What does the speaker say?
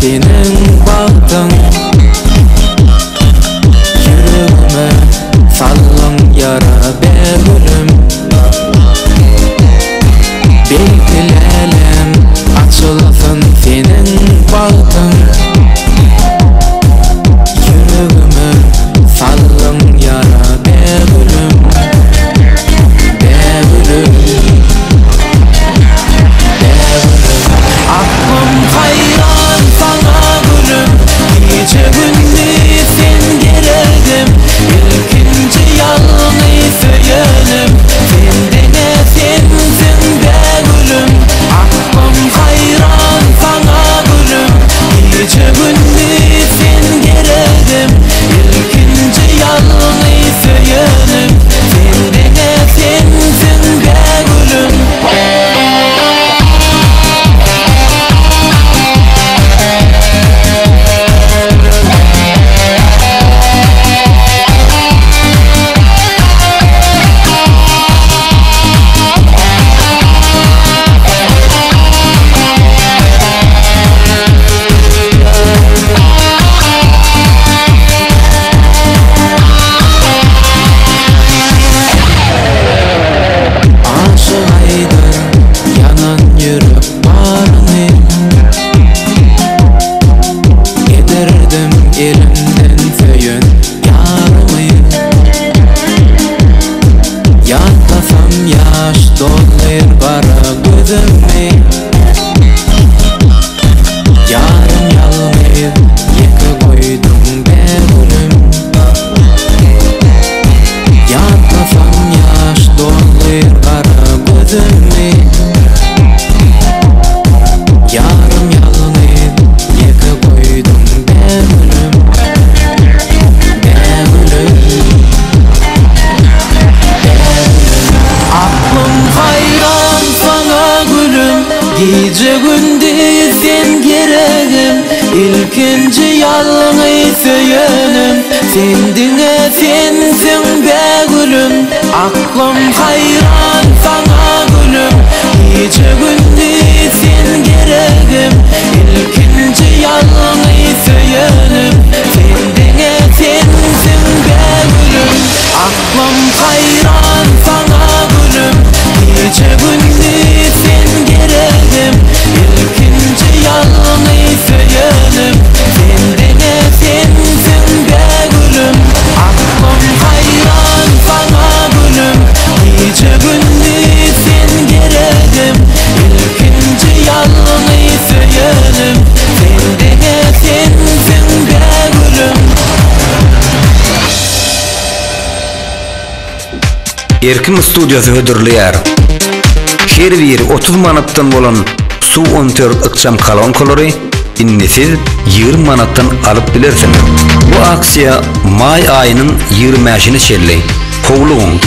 senin baktın. Yüreğime sallın yara be gülüm. Belkilelim açılasın senin baktın. Yüreğime sallın yara be gülüm. Be gülüm. Aklım hayran sana gülüm. Gece gündüz sen geredim. İlkinci yalnız söylenim. Sendine sensin be gülüm. Aklım hayran sana gülüm. Gece gündüz sen geredim. İlkinci yalnız söylenim. Sendine sensin be gülüm. Gece gündüz sen geredim. İlkinci yalnız söylenim. Sendine sensin be gülüm. Aklım hayran sana gülüm. Gece gündüz sen geredim. İlkinci yalnız söylenim. Sendine sensin be gülüm. Aklım hayran sana gülüm. Gece gündüz sen geredim. İlkinci yalnız söylenim. Sendine sensin be gülüm. Aklım hayran sana gülüm. Gece gündüz sen geredim. İlkinci yalnız söylenim. Sendine sensin be gülüm. Erkim Studiyası hödürlüyer. Her bir 30 manattan bolan su 14 ıkçam kolonkolary innesiz 20 manattan alıp bilersiniz. Bu aksiya may ayının 25'ini çelli. Kovluğun